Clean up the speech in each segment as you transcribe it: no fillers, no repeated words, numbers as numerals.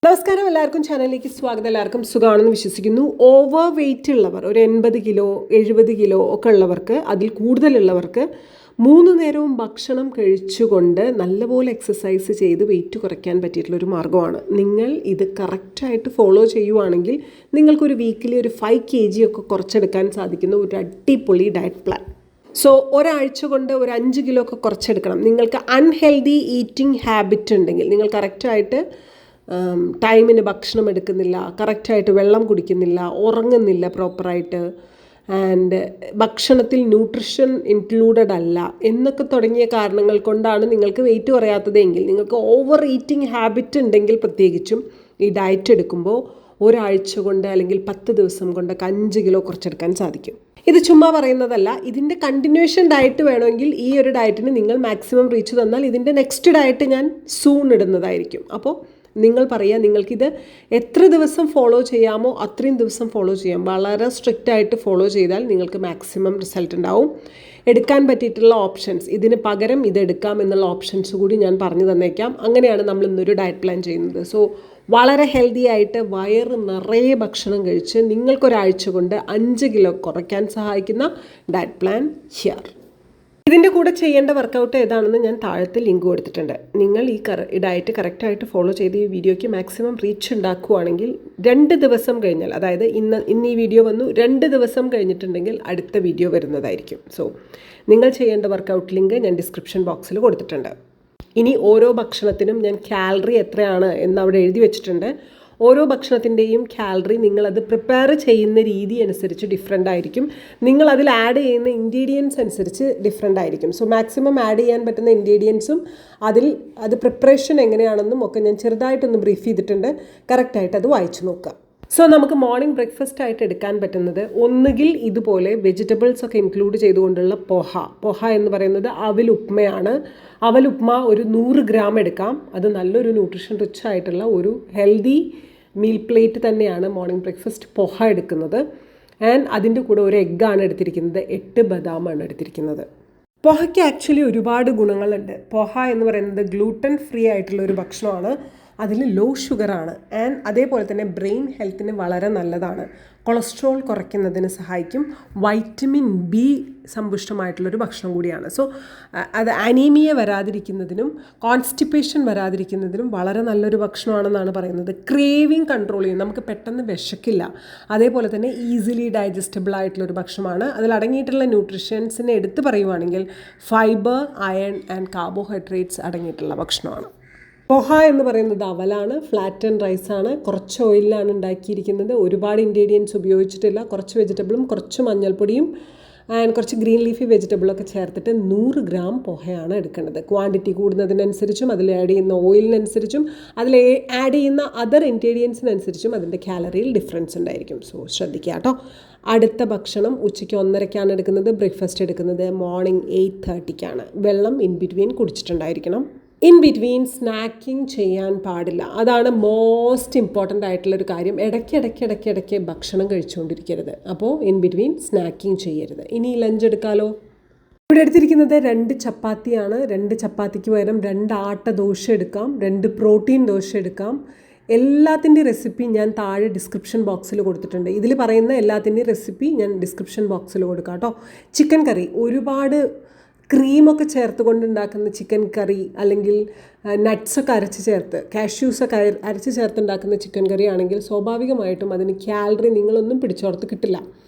നമസ്കാരം, എല്ലാവർക്കും ചാനലിലേക്ക് സ്വാഗതം. എല്ലാവർക്കും സുഖമാണെന്ന് വിശ്വസിക്കുന്നു. ഓവർ വെയ്റ്റ് ഉള്ളവർ, ഒരു 80 കിലോ 70 കിലോ ഒക്കെ ഉള്ളവർക്ക്, അതിൽ കൂടുതലുള്ളവർക്ക് 3 നേരവും ഭക്ഷണം കഴിച്ചുകൊണ്ട് നല്ലപോലെ എക്സസൈസ് ചെയ്ത് വെയിറ്റ് കുറയ്ക്കാൻ പറ്റിയിട്ടുള്ളൊരു മാർഗ്ഗമാണ്. നിങ്ങൾ ഇത് കറക്റ്റായിട്ട് ഫോളോ ചെയ്യുവാണെങ്കിൽ നിങ്ങൾക്കൊരു വീക്കിലി ഒരു 5 kg ഒക്കെ കുറച്ചെടുക്കാൻ സാധിക്കുന്ന ഒരു അടിപൊളി ഡയറ്റ് പ്ലാൻ. സോ ഒരാഴ്ച കൊണ്ട് ഒരു 5 കിലോ ഒക്കെ കുറച്ചെടുക്കണം. നിങ്ങൾക്ക് അൺഹെൽതി ഈറ്റിംഗ് ഹാബിറ്റ് ഉണ്ടെങ്കിൽ, നിങ്ങൾ കറക്റ്റായിട്ട് ടൈമിന് ഭക്ഷണം എടുക്കുന്നില്ല, കറക്റ്റായിട്ട് വെള്ളം കുടിക്കുന്നില്ല, ഉറങ്ങുന്നില്ല പ്രോപ്പറായിട്ട്, ആൻഡ് ഭക്ഷണത്തിൽ ന്യൂട്രിഷൻ ഇൻക്ലൂഡഡ് അല്ല എന്നൊക്കെ തുടങ്ങിയ കാരണങ്ങൾ കൊണ്ടാണ് നിങ്ങൾക്ക് വെയിറ്റ് കുറയാത്തതെങ്കിൽ, നിങ്ങൾക്ക് ഓവർ ഈറ്റിംഗ് ഹാബിറ്റ് ഉണ്ടെങ്കിൽ പ്രത്യേകിച്ചും ഈ ഡയറ്റ് എടുക്കുമ്പോൾ ഒരാഴ്ച കൊണ്ട് അല്ലെങ്കിൽ 10 ദിവസം കൊണ്ടൊക്കെ 5 കിലോ കുറച്ചെടുക്കാൻ സാധിക്കും. ഇത് ചുമ്മാ പറയുന്നതല്ല. ഇതിൻ്റെ കണ്ടിന്യൂഷൻ ഡയറ്റ് വേണമെങ്കിൽ ഈ ഒരു ഡയറ്റിന് നിങ്ങൾ മാക്സിമം റീച്ച് തന്നാൽ ഇതിൻ്റെ നെക്സ്റ്റ് ഡയറ്റ് ഞാൻ സൂൺ ഇടുന്നതായിരിക്കും. അപ്പോൾ നിങ്ങൾ പറയുക, നിങ്ങൾക്കിത് എത്ര ദിവസം ഫോളോ ചെയ്യാമോ അത്രയും ദിവസം ഫോളോ ചെയ്യാം. വളരെ സ്ട്രിക്റ്റ് ആയിട്ട് ഫോളോ ചെയ്താൽ നിങ്ങൾക്ക് മാക്സിമം റിസൾട്ട് ഉണ്ടാവും. എടുക്കാൻ പറ്റിയിട്ടുള്ള ഓപ്ഷൻസ്, ഇതിന് പകരം ഇതെടുക്കാം എന്നുള്ള ഓപ്ഷൻസ് കൂടി ഞാൻ പറഞ്ഞു തന്നേക്കാം. അങ്ങനെയാണ് നമ്മൾ ഇന്നൊരു ഡയറ്റ് പ്ലാൻ ചെയ്യുന്നത്. സോ വളരെ ഹെൽത്തി ആയിട്ട് വയറ് നിറയെ ഭക്ഷണം കഴിച്ച് നിങ്ങൾക്കൊരാഴ്ച കൊണ്ട് 5 കിലോ കുറയ്ക്കാൻ സഹായിക്കുന്ന ഡയറ്റ് പ്ലാൻ ഹിയർ. ഇതിൻ്റെ കൂടെ ചെയ്യേണ്ട വർക്കൗട്ട് ഏതാണെന്ന് ഞാൻ താഴത്തെ ലിങ്ക് കൊടുത്തിട്ടുണ്ട്. നിങ്ങൾ ഈ ഡയറ്റ് കറക്റ്റായിട്ട് ഫോളോ ചെയ്ത് ഈ വീഡിയോയ്ക്ക് മാക്സിമം റീച്ച് ഉണ്ടാക്കുകയാണെങ്കിൽ 2 ദിവസം കഴിഞ്ഞാൽ, അതായത് ഇന്ന് ഈ വീഡിയോ വന്നു 2 ദിവസം കഴിഞ്ഞിട്ടുണ്ടെങ്കിൽ അടുത്ത വീഡിയോ വരുന്നതായിരിക്കും. സോ നിങ്ങൾ ചെയ്യേണ്ട വർക്കൗട്ട് ലിങ്ക് ഞാൻ ഡിസ്ക്രിപ്ഷൻ ബോക്സിൽ കൊടുത്തിട്ടുണ്ട്. ഇനി ഓരോ ഭക്ഷണത്തിനും ഞാൻ കാലറി എത്രയാണ് എന്ന് അവിടെ എഴുതി വെച്ചിട്ടുണ്ട്. ഓരോ ഭക്ഷണത്തിൻ്റെയും കാലറി നിങ്ങളത് പ്രിപ്പയർ ചെയ്യുന്ന രീതി അനുസരിച്ച് ഡിഫറെൻ്റ് ആയിരിക്കും. നിങ്ങളതിൽ ആഡ് ചെയ്യുന്ന ഇൻഗ്രീഡിയൻസ് അനുസരിച്ച് ഡിഫറെൻ്റ് ആയിരിക്കും. സോ മാക്സിമം ആഡ് ചെയ്യാൻ പറ്റുന്ന ഇൻഗ്രീഡിയൻസും അത് പ്രിപ്പറേഷൻ എങ്ങനെയാണെന്നും ഒക്കെ ഞാൻ ചെറുതായിട്ടൊന്ന് ബ്രീഫ് ചെയ്തിട്ടുണ്ട്. കറക്റ്റായിട്ട് അത് വായിച്ചു നോക്കുക. സോ നമുക്ക് മോർണിംഗ് ബ്രേക്ക്ഫാസ്റ്റ് ആയിട്ട് എടുക്കാൻ പറ്റുന്നത് ഒന്നുകിൽ ഇതുപോലെ വെജിറ്റബിൾസ് ഒക്കെ ഇൻക്ലൂഡ് ചെയ്തുകൊണ്ടുള്ള പോഹ എന്ന് പറയുന്നത് അവൽ ഉപ്മയാണ്. അവൽ ഉപ്മ ഒരു 100 ഗ്രാം എടുക്കാം. അത് നല്ലൊരു ന്യൂട്രിഷൻ റിച്ച് ആയിട്ടുള്ള ഒരു ഹെൽത്തി മീൽ പ്ലേറ്റ് തന്നെയാണ് മോർണിംഗ് ബ്രേക്ക്ഫാസ്റ്റ് പോഹ എടുക്കുന്നത്. ആൻഡ് അതിൻ്റെ കൂടെ ഒരു എഗ്ഗാണ് എടുത്തിരിക്കുന്നത്, 8 ബദാമാണ് എടുത്തിരിക്കുന്നത്. പോഹയ്ക്ക് ആക്ച്വലി ഒരുപാട് ഗുണങ്ങളുണ്ട്. പോഹ എന്ന് പറയുന്നത് ഗ്ലൂട്ടൻ ഫ്രീ ആയിട്ടുള്ള ഒരു ഭക്ഷണമാണ്. അതിൽ ലോ ഷുഗറാണ്. ആൻഡ് അതേപോലെ തന്നെ ബ്രെയിൻ ഹെൽത്തിന് വളരെ നല്ലതാണ്. കൊളസ്ട്രോൾ കുറയ്ക്കുന്നതിന് സഹായിക്കും. വൈറ്റമിൻ ബി സമ്പുഷ്ടമായിട്ടുള്ളൊരു ഭക്ഷണം കൂടിയാണ്. സോ അത് അനീമിയ വരാതിരിക്കുന്നതിനും കോൺസ്റ്റിപ്പേഷൻ വരാതിരിക്കുന്നതിനും വളരെ നല്ലൊരു ഭക്ഷണമാണെന്നാണ് പറയുന്നത്. ക്രേവിങ് കൺട്രോൾ ചെയ്യും, നമുക്ക് പെട്ടെന്ന് വിശക്കില്ല. അതേപോലെ തന്നെ ഈസിലി ഡൈജസ്റ്റബിൾ ആയിട്ടുള്ളൊരു ഭക്ഷണമാണ്. അതിലടങ്ങിയിട്ടുള്ള ന്യൂട്രിഷ്യൻസിനെ എടുത്ത് പറയുവാണെങ്കിൽ ഫൈബർ, അയൺ ആൻഡ് കാർബോഹൈഡ്രേറ്റ്സ് അടങ്ങിയിട്ടുള്ള ഭക്ഷണമാണ്. പോഹ എന്ന് പറയുന്നത് അവലാണ്, ഫ്ലാറ്റ് ആൻഡ് റൈസാണ്. കുറച്ച് ഓയിലാണ് ഉണ്ടാക്കിയിരിക്കുന്നത്. ഒരുപാട് ഇൻഗ്രീഡിയൻസ് ഉപയോഗിച്ചിട്ടില്ല. കുറച്ച് വെജിറ്റബിളും കുറച്ച് മഞ്ഞൾപ്പൊടിയും ആൻഡ് കുറച്ച് ഗ്രീൻ ലീഫി വെജിറ്റബിളൊക്കെ ചേർത്തിട്ട് 100 ഗ്രാം പോഹയാണ് എടുക്കേണ്ടത്. ക്വാണ്ടിറ്റി കൂടുന്നതിനനുസരിച്ചും അതിൽ ആഡ് ചെയ്യുന്ന ഓയിലിനനുസരിച്ചും അതിൽ ആഡ് ചെയ്യുന്ന അതർ ഇൻഗ്രീഡിയൻസിനനുസരിച്ചും അതിൻ്റെ കാലറിയിൽ ഡിഫറൻസ് ഉണ്ടായിരിക്കും. സോ ശ്രദ്ധിക്കുക കേട്ടോ. അടുത്ത ഭക്ഷണം ഉച്ചയ്ക്ക് 1:30 എടുക്കുന്നത്. ബ്രേക്ക്ഫാസ്റ്റ് എടുക്കുന്നത് മോർണിംഗ് 8:30 വെള്ളം in between കുടിച്ചിട്ടുണ്ടായിരിക്കണം. In between snacking ചെയ്യാൻ പാടില്ല. അതാണ് മോസ്റ്റ് ഇമ്പോർട്ടൻ്റ് ആയിട്ടുള്ളൊരു കാര്യം. ഇടയ്ക്ക് ഭക്ഷണം കഴിച്ചുകൊണ്ടിരിക്കരുത്. അപ്പോൾ ഇൻ ബിറ്റ്വീൻ സ്നാക്കിങ് ചെയ്യരുത്. ഇനി ലഞ്ച് എടുക്കാമല്ലോ. ഇവിടെ എടുത്തിരിക്കുന്നത് 2 ചപ്പാത്തിയാണ്. 2 ചപ്പാത്തിക്ക് പകരം 2 ആട്ട ദോശ എടുക്കാം, 2 പ്രോട്ടീൻ ദോശ എടുക്കാം. എല്ലാത്തിൻ്റെ റെസിപ്പി ഞാൻ താഴെ ഡിസ്ക്രിപ്ഷൻ ബോക്സിൽ കൊടുത്തിട്ടുണ്ട്. ഇതിൽ പറയുന്ന എല്ലാത്തിൻ്റെയും റെസിപ്പി ഞാൻ ഡിസ്ക്രിപ്ഷൻ ബോക്സിൽ കൊടുക്കാം കേട്ടോ. ചിക്കൻ കറി, ഒരുപാട് ക്രീമൊക്കെ ചേർത്ത് കൊണ്ടുണ്ടാക്കുന്ന ചിക്കൻ കറി, അല്ലെങ്കിൽ നട്ട്സൊക്കെ അരച്ച് ചേർത്ത്, കാഷ്യൂസൊക്കെ അരച്ച് ചേർത്തുണ്ടാക്കുന്ന ചിക്കൻ കറി ആണെങ്കിൽ സ്വാഭാവികമായിട്ടും അതിന് കാലറി നിങ്ങളൊന്നും പിടിച്ചോർത്ത് കിട്ടില്ല.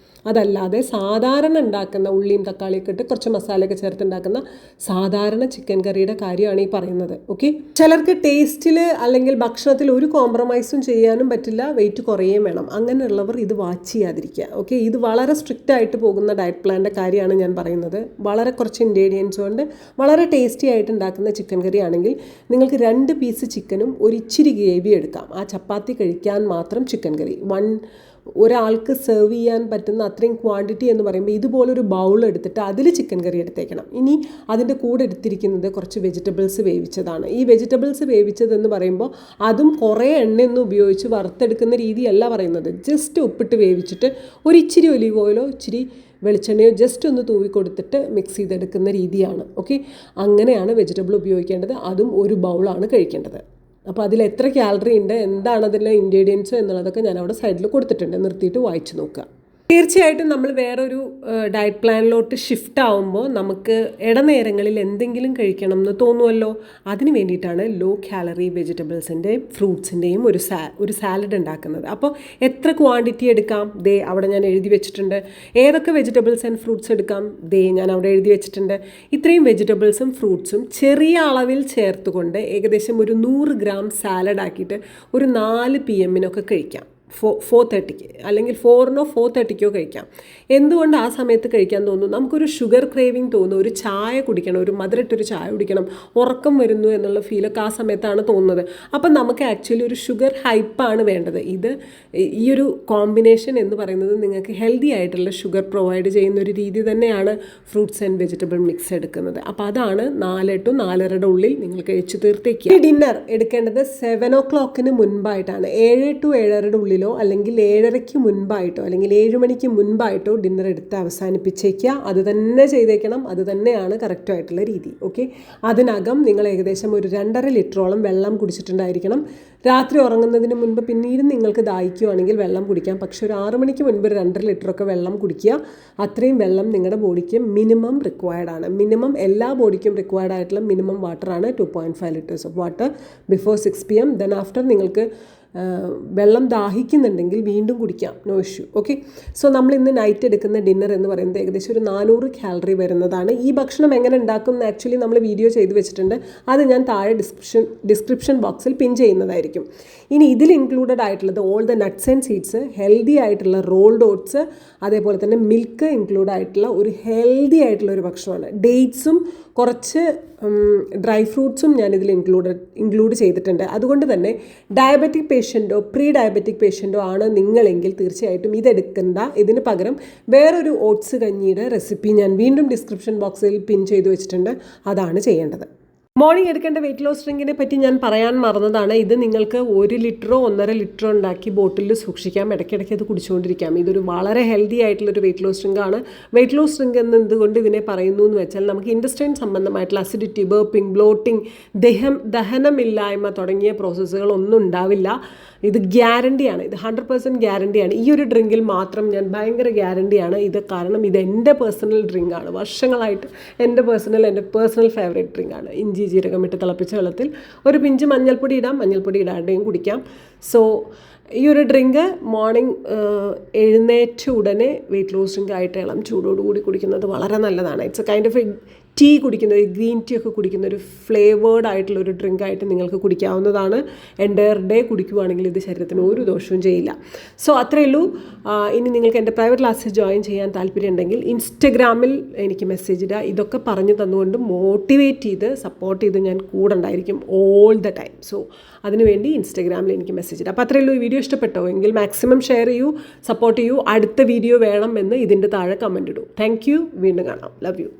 അതല്ലാതെ സാധാരണ ഉണ്ടാക്കുന്ന ഉള്ളിയും തക്കാളിയൊക്കെ ഇട്ട് കുറച്ച് മസാലയൊക്കെ ചേർത്തുണ്ടാക്കുന്ന സാധാരണ ചിക്കൻ കറിയുടെ കാര്യമാണ് ഈ പറയുന്നത്. ഓക്കെ, ചിലർക്ക് ടേസ്റ്റിൽ അല്ലെങ്കിൽ ഭക്ഷണത്തിൽ ഒരു കോംപ്രമൈസും ചെയ്യാനും പറ്റില്ല, വെയിറ്റ് കുറയുകയും വേണം. അങ്ങനെയുള്ളവർ ഇത് വാച്ച് ചെയ്യാതിരിക്കുക. ഓക്കെ, ഇത് വളരെ സ്ട്രിക്റ്റ് ആയിട്ട് പോകുന്ന ഡയറ്റ് പ്ലാൻ്റെ കാര്യമാണ് ഞാൻ പറയുന്നത്. വളരെ കുറച്ച് ഇൻഗ്രീഡിയൻസ് കൊണ്ട് വളരെ ടേസ്റ്റി ആയിട്ട് ഉണ്ടാക്കുന്ന ചിക്കൻ കറി ആണെങ്കിൽ നിങ്ങൾക്ക് 2 പീസ് ചിക്കനും ഒരു ഇച്ചിരി ഗ്രേവി എടുക്കാം. ആ ചപ്പാത്തി കഴിക്കാൻ മാത്രം ചിക്കൻ കറി ഒരാൾക്ക് സെർവ് ചെയ്യാൻ പറ്റുന്ന അത്രയും ക്വാണ്ടിറ്റി എന്ന് പറയുമ്പോൾ ഇതുപോലൊരു ബൗൾ എടുത്തിട്ട് അതിൽ ചിക്കൻ കറി എടുത്തേക്കണം. ഇനി അതിൻ്റെ കൂടെ എടുത്തിരിക്കുന്നത് കുറച്ച് വെജിറ്റബിൾസ് വേവിച്ചതാണ്. ഈ വെജിറ്റബിൾസ് വേവിച്ചതെന്ന് പറയുമ്പോൾ അതും കുറേ എണ്ണയൊന്നും ഉപയോഗിച്ച് വറുത്തെടുക്കുന്ന രീതിയല്ല പറയുന്നത്. ജസ്റ്റ് ഉപ്പിട്ട് വേവിച്ചിട്ട് ഒരു ഇച്ചിരി ഒലീവ് ഓയിലോ ഇച്ചിരി വെളിച്ചെണ്ണയോ ജസ്റ്റ് ഒന്ന് തൂവി കൊടുത്തിട്ട് മിക്സ് ചെയ്തെടുക്കുന്ന രീതിയാണ്. ഓക്കെ, അങ്ങനെയാണ് വെജിറ്റബിൾ ഉപയോഗിക്കേണ്ടത്. അതും ഒരു ബൗളാണ് കഴിക്കേണ്ടത്. അപ്പോൾ അതിൽ എത്ര കാലറി ഉണ്ട്, എന്താണ് അതിലെ ഇൻഗ്രീഡിയൻസ് എന്നുള്ളതൊക്കെ ഞാൻ അവിടെ സൈഡിൽ കൊടുത്തിട്ടുണ്ട്, നിർത്തിയിട്ട് വായിച്ച് നോക്കുക. തീർച്ചയായിട്ടും നമ്മൾ വേറൊരു ഡയറ്റ് പ്ലാനിലോട്ട് ഷിഫ്റ്റ് ആവുമ്പോൾ നമുക്ക് ഇടനേരങ്ങളിൽ എന്തെങ്കിലും കഴിക്കണം എന്ന് തോന്നുമല്ലോ. അതിന് വേണ്ടിയിട്ടാണ് ലോ കാലറി വെജിറ്റബിൾസിൻ്റെയും ഫ്രൂട്ട്സിൻ്റെയും ഒരു സാലഡ് ഉണ്ടാക്കുന്നത്. അപ്പോൾ എത്ര ക്വാണ്ടിറ്റി എടുക്കാം? ദേ അവിടെ ഞാൻ എഴുതി വെച്ചിട്ടുണ്ട്. ഏതൊക്കെ വെജിറ്റബിൾസ് ആൻഡ് ഫ്രൂട്ട്സ് എടുക്കാം? ദേ ഞാൻ അവിടെ എഴുതി വെച്ചിട്ടുണ്ട്. ഇത്രയും വെജിറ്റബിൾസും ഫ്രൂട്ട്സും ചെറിയ അളവിൽ ചേർത്തുകൊണ്ട് ഏകദേശം ഒരു 100 ഗ്രാം സാലഡ് ആക്കിയിട്ട് ഒരു 4 PM കഴിക്കാം. 4:30 അല്ലെങ്കിൽ 4-നോ 4:30 കഴിക്കാം. എന്തുകൊണ്ട് ആ സമയത്ത് കഴിക്കാൻ തോന്നുന്നു? നമുക്കൊരു ഷുഗർ ക്രേവിങ് തോന്നും, ഒരു ചായ കുടിക്കണം, ഒരു മധുരട്ടൊരു ചായ കുടിക്കണം, ഉറക്കം വരുന്നു എന്നുള്ള ഫീലൊക്കെ ആ സമയത്താണ് തോന്നുന്നത്. അപ്പം നമുക്ക് ആക്ച്വലി ഒരു ഷുഗർ ഹൈപ്പാണ് വേണ്ടത്. ഈ ഒരു കോമ്പിനേഷൻ എന്ന് പറയുന്നത് നിങ്ങൾക്ക് ഹെൽത്തി ആയിട്ടുള്ള ഷുഗർ പ്രൊവൈഡ് ചെയ്യുന്ന ഒരു രീതി തന്നെയാണ് ഫ്രൂട്ട്സ് ആൻഡ് വെജിറ്റബിൾ മിക്സ് എടുക്കുന്നത്. അപ്പോൾ അതാണ് 4 to 4:30 ഉള്ളിൽ നിങ്ങൾ കഴിച്ചു തീർത്തേക്കുക. ഈ ഡിന്നർ എടുക്കേണ്ടത് 7 o'clock മുൻപായിട്ടാണ്. 7 to 7:30 ഉള്ളിൽ അല്ലെങ്കിൽ 7:30 മുൻപായിട്ടോ അല്ലെങ്കിൽ 7 മണിക്ക് മുൻപായിട്ടോ ഡിന്നർ എടുത്ത് അവസാനിപ്പിച്ചേക്കുക. അത് തന്നെ ചെയ്തേക്കണം. അത് തന്നെയാണ് കറക്റ്റായിട്ടുള്ള രീതി. ഓക്കെ, അതിനകം നിങ്ങൾ ഏകദേശം ഒരു 2.5 ലിറ്ററോളം വെള്ളം കുടിച്ചിട്ടുണ്ടായിരിക്കണം. രാത്രി ഉറങ്ങുന്നതിന് മുൻപ് പിന്നീട് നിങ്ങൾക്ക് ദാഹിക്കുകയാണെങ്കിൽ വെള്ളം കുടിക്കാം. പക്ഷേ ഒരു 6 മണിക്ക് മുൻപ് ഒരു 2.5 ലിറ്ററൊക്കെ വെള്ളം കുടിക്കുക. അത്രയും വെള്ളം നിങ്ങളുടെ ബോഡിക്ക് മിനിമം റിക്വയർഡ് ആണ്. മിനിമം എല്ലാ ബോഡിക്കും റിക്വയർഡ് ആയിട്ടുള്ള മിനിമം വാട്ടറാണ് 2.5 liters of water before 6 PM. Then after നിങ്ങൾക്ക് വെള്ളം ദാഹിക്കുന്നുണ്ടെങ്കിൽ വീണ്ടും കുടിക്കാം, നോ ഇഷ്യൂ. ഓക്കെ, സോ നമ്മൾ ഇന്ന് നൈറ്റ് എടുക്കുന്ന ഡിന്നർ എന്ന് പറയുന്നത് ഏകദേശം ഒരു 400 കാലറി വരുന്നതാണ്. ഈ ഭക്ഷണം എങ്ങനെ ഉണ്ടാക്കും എന്ന് ആക്ച്വലി നമ്മൾ വീഡിയോ ചെയ്ത് വെച്ചിട്ടുണ്ട്. അത് ഞാൻ താഴെ ഡിസ്ക്രിപ്ഷൻ ബോക്സിൽ പിൻ ചെയ്യുന്നതായിരിക്കും. ഇനി ഇതിൽ ഇൻക്ലൂഡഡ് ആയിട്ടുള്ളത് all the nuts and seeds, healthy ആയിട്ടുള്ള റോൾഡ് ഓട്സ്, അതേപോലെ തന്നെ മിൽക്ക് ഇൻക്ലൂഡ് ആയിട്ടുള്ള ഒരു ഹെൽത്തി ആയിട്ടുള്ള ഒരു ഭക്ഷണമാണ്. ഡേറ്റ്സും കുറച്ച് ഡ്രൈ ഫ്രൂട്ട്സും ഞാനിതിൽ ഇൻക്ലൂഡ് ചെയ്തിട്ടുണ്ട്. അതുകൊണ്ട് തന്നെ ഡയബറ്റിക് പേഷ്യൻറ്റോ പ്രീ ഡയബറ്റിക് പേഷ്യൻറ്റോ ആണ് നിങ്ങളെങ്കിൽ തീർച്ചയായിട്ടും ഇതെടുക്കണ്ട. ഇതിന് പകരം വേറൊരു ഓട്സ് കഞ്ഞിയുടെ റെസിപ്പി ഞാൻ വീണ്ടും ഡിസ്ക്രിപ്ഷൻ ബോക്സിൽ പിൻ ചെയ്ത് വെച്ചിട്ടുണ്ട്. അതാണ് ചെയ്യേണ്ടത്. മോർണിംഗ് എടുക്കേണ്ട വെയിറ്റ് ലോസ് ഡ്രിങ്കിനെ പറ്റി ഞാൻ പറയാൻ മറന്നതാണ്. ഇത് നിങ്ങൾക്ക് 1 ലിറ്ററോ 1.5 ലിറ്ററോ ഉണ്ടാക്കി ബോട്ടിലിൽ സൂക്ഷിക്കാം. ഇടയ്ക്കിടയ്ക്ക് അത് കുടിച്ചുകൊണ്ടിരിക്കാം. ഇതൊരു വളരെ ഹെൽത്തി ആയിട്ടുള്ളൊരു വെയിറ്റ് ലോസ് ഡ്രിങ്കാണ്. വെയിറ്റ് ലോസ് ഡ്രിങ്ക് എന്ന് എന്തുകൊണ്ട് ഇതിനെ പറയുന്നു എന്ന് വെച്ചാൽ നമുക്ക് ഇൻറ്റസ്റ്റൈൻ സംബന്ധമായിട്ടുള്ള അസിഡിറ്റി, ബർപ്പിംഗ്, ബ്ലോട്ടിംഗ്, ദഹനമില്ലായ്മ തുടങ്ങിയ പ്രോസസ്സുകളൊന്നും ഉണ്ടാവില്ല. ഇത് ഗ്യാരണ്ടിയാണ്. ഇത് 100% ഗ്യാരണ്ടിയാണ്. ഈ ഒരു ഡ്രിങ്കിൽ മാത്രം ഞാൻ ഭയങ്കര ഗ്യാരണ്ടിയാണ് ഇത്. കാരണം ഇത് എൻ്റെ പേഴ്സണൽ ഡ്രിങ്കാണ്. വർഷങ്ങളായിട്ട് എൻ്റെ പേഴ്സണൽ ഫേവറേറ്റ് ഡ്രിങ്കാണ്. ഇഞ്ചി ജീരകം ഇട്ട് തിളപ്പിച്ച വെള്ളത്തിൽ ഒരു പിഞ്ച് മഞ്ഞൾപ്പൊടി ഇടാം, മഞ്ഞൾപ്പൊടി ഇടാതെയും കുടിക്കാം. സോ ഈ ഒരു ഡ്രിങ്ക് മോർണിംഗ് എഴുന്നേറ്റ ഉടനെ വെയിറ്റ് ലോസ് ഡ്രിങ്ക് ആയിട്ട് ഇളം ചൂടോടുകൂടി കുടിക്കുന്നത് വളരെ നല്ലതാണ്. It's a kind of tea കുടിക്കുന്ന, ഒരു ഗ്രീൻ ടീ ഒക്കെ കുടിക്കുന്ന ഒരു ഫ്ലേവേർഡ് ആയിട്ടുള്ള ഒരു ഡ്രിങ്ക് ആയിട്ട് നിങ്ങൾക്ക് കുടിക്കാവുന്നതാണ്. എൻ്റയർ ഡേ കുടിക്കുവാണെങ്കിൽ ഇത് ശരീരത്തിന് ഒരു ദോഷവും ചെയ്യില്ല. സോ അത്രയേ ഉള്ളൂ. ഇനി നിങ്ങൾക്ക് എൻ്റെ പ്രൈവറ്റ് ക്ലാസ്സിൽ ജോയിൻ ചെയ്യാൻ താല്പര്യമുണ്ടെങ്കിൽ ഇൻസ്റ്റഗ്രാമിൽ എനിക്ക് മെസ്സേജ് ഇടുക. ഇതൊക്കെ പറഞ്ഞു തന്നുകൊണ്ട് മോട്ടിവേറ്റ് ചെയ്ത് സപ്പോർട്ട് ചെയ്ത് ഞാൻ കൂടെ ഉണ്ടായിരിക്കും ഓൾ ദ ടൈം. സോ അതിനുവേണ്ടി ഇൻസ്റ്റഗ്രാമിൽ എനിക്ക് മെസ്സേജ് ഇടുക. അപ്പോൾ അത്രയേ ഉള്ളൂ. ഈ വീഡിയോ ഇഷ്ടപ്പെട്ടോ എങ്കിൽ മാക്സിമം ഷെയർ ചെയ്യൂ, സപ്പോർട്ട് ചെയ്യൂ. അടുത്ത വീഡിയോ വേണം എന്ന് ഇതിൻ്റെ താഴെ കമൻറ്റ് ഇടൂ. Thank you. വീണ്ടും കാണാം. Love you.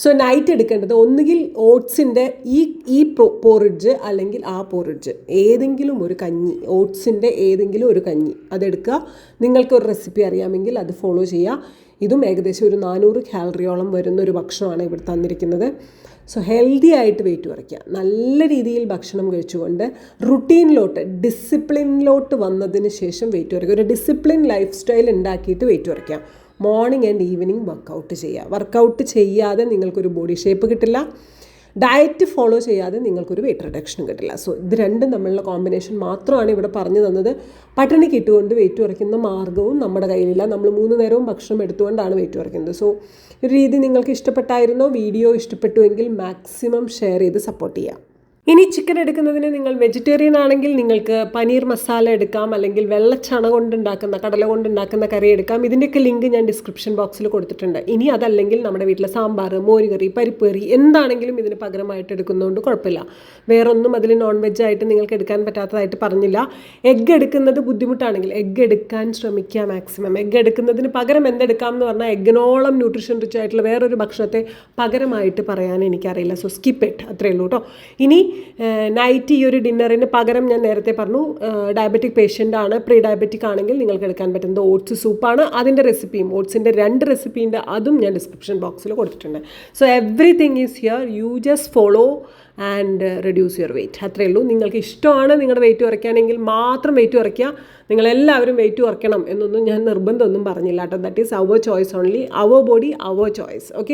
സോ നൈറ്റ് എടുക്കേണ്ടത് ഒന്നുകിൽ ഓട്സിൻ്റെ ഈ പോറിഡ്ജ് അല്ലെങ്കിൽ ആ പോറിഡ്ജ്, ഏതെങ്കിലും ഒരു കഞ്ഞി, ഓട്സിൻ്റെ ഏതെങ്കിലും ഒരു കഞ്ഞി അതെടുക്കുക. നിങ്ങൾക്കൊരു റെസിപ്പി അറിയാമെങ്കിൽ അത് ഫോളോ ചെയ്യുക. ഇതും ഏകദേശം ഒരു 400 കാലറിയോളം വരുന്നൊരു ഭക്ഷണമാണ് ഇവിടെ തന്നിരിക്കുന്നത്. സോ ഹെൽത്തി ആയിട്ട് വെയിറ്റ് കുറയ്ക്കുക, നല്ല രീതിയിൽ ഭക്ഷണം കഴിച്ചുകൊണ്ട് റുട്ടീനിലോട്ട്, ഡിസിപ്ലിനിലോട്ട് വന്നതിന് ശേഷം വെയിറ്റ് കുറയ്ക്കുക. ഒരു ഡിസിപ്ലിൻ ലൈഫ് സ്റ്റൈൽ ഉണ്ടാക്കിയിട്ട് വെയിറ്റ് കുറയ്ക്കുക. മോർണിംഗ് ആൻഡ് ഈവനിങ് വർക്കൗട്ട് ചെയ്യുക. വർക്കൗട്ട് ചെയ്യാതെ നിങ്ങൾക്കൊരു ബോഡി ഷേപ്പ് കിട്ടില്ല. ഡയറ്റ് ഫോളോ ചെയ്യാതെ നിങ്ങൾക്കൊരു വെയിറ്റ് റിഡക്ഷനും കിട്ടില്ല. സോ ഇത് രണ്ടും തമ്മിലുള്ള കോമ്പിനേഷൻ മാത്രമാണ് ഇവിടെ പറഞ്ഞു തന്നത്. പട്ടിണിക്ക് ഇട്ടുകൊണ്ട് വെയിറ്റ് കുറയ്ക്കുന്ന മാർഗ്ഗവും നമ്മുടെ കയ്യിലില്ല. നമ്മൾ 3 നേരവും ഭക്ഷണം എടുത്തുകൊണ്ടാണ് വെയിറ്റ് കുറയ്ക്കുന്നത്. സോ ഒരു രീതി നിങ്ങൾക്ക് ഇഷ്ടപ്പെട്ടായിരുന്നോ? വീഡിയോ ഇഷ്ടപ്പെട്ടുവെങ്കിൽ മാക്സിമം ഷെയർ ചെയ്ത് സപ്പോർട്ട് ചെയ്യാം. ഇനി ചിക്കൻ എടുക്കുന്നതിന് നിങ്ങൾ വെജിറ്റേറിയൻ ആണെങ്കിൽ നിങ്ങൾക്ക് പനീർ മസാല എടുക്കാം, അല്ലെങ്കിൽ വെള്ളച്ചണ കൊണ്ടുണ്ടാക്കുന്ന, കടല കൊണ്ടുണ്ടാക്കുന്ന കറി എടുക്കാം. ഇതിൻ്റെയൊക്കെ ലിങ്ക് ഞാൻ ഡിസ്ക്രിപ്ഷൻ ബോക്സിൽ കൊടുത്തിട്ടുണ്ട്. ഇനി അതല്ലെങ്കിൽ നമ്മുടെ വീട്ടിലെ സാമ്പാർ, മോരുകറി, പരിപ്പ് കറി എന്താണെങ്കിലും ഇതിന് പകരമായിട്ട് എടുക്കുന്നതുകൊണ്ട് കുഴപ്പമില്ല. വേറൊന്നും അതിൽ നോൺ വെജ് ആയിട്ട് നിങ്ങൾക്ക് എടുക്കാൻ പറ്റാത്തതായിട്ട് പറഞ്ഞില്ല. എഗ്ഗ് എടുക്കുന്നത് ബുദ്ധിമുട്ടാണെങ്കിൽ എഗ്ഗ് എടുക്കാൻ ശ്രമിക്കുക മാക്സിമം. എഗ്ഗ് എടുക്കുന്നതിന് പകരം എന്തെടുക്കാം എന്ന് പറഞ്ഞാൽ എഗ്ഗിനോളം ന്യൂട്രീഷൻ റിച്ച് ആയിട്ടുള്ള വേറൊരു ഭക്ഷണത്തെ പകരമായിട്ട് പറയാൻ എനിക്കറിയില്ല. സോ സ്കിപ്പ് ഇറ്റ്, അത്രയേ ഉള്ളൂ കേട്ടോ. ഇനി നൈറ്റ് ഈ ഒരു ഡിന്നറിന് പകരം ഞാൻ നേരത്തെ പറഞ്ഞു ഡയബറ്റിക് പേഷ്യൻ്റ് ആണ്, പ്രീ ഡയബറ്റിക് ആണെങ്കിൽ നിങ്ങൾക്ക് എടുക്കാൻ പറ്റുന്നത് ഓട്സ് സൂപ്പാണ്. അതിൻ്റെ റെസിപ്പിയും, ഓട്സിൻ്റെ 2 റെസിപ്പീൻ്റെ അതും ഞാൻ ഡിസ്ക്രിപ്ഷൻ ബോക്സിൽ കൊടുത്തിട്ടുണ്ട്. So everything is here, you just follow and reduce your wait. അത്രയേ ഉള്ളൂ. നിങ്ങൾക്ക് ഇഷ്ടമാണ് നിങ്ങളുടെ വെയിറ്റ് കുറയ്ക്കാനെങ്കിൽ മാത്രം വെയിറ്റ് കുറയ്ക്കുക. നിങ്ങളെല്ലാവരും വെയിറ്റ് കുറയ്ക്കണം എന്നൊന്നും ഞാൻ നിർബന്ധമൊന്നും പറഞ്ഞില്ല കേട്ടോ. That is our choice only, our body our choice. Okay.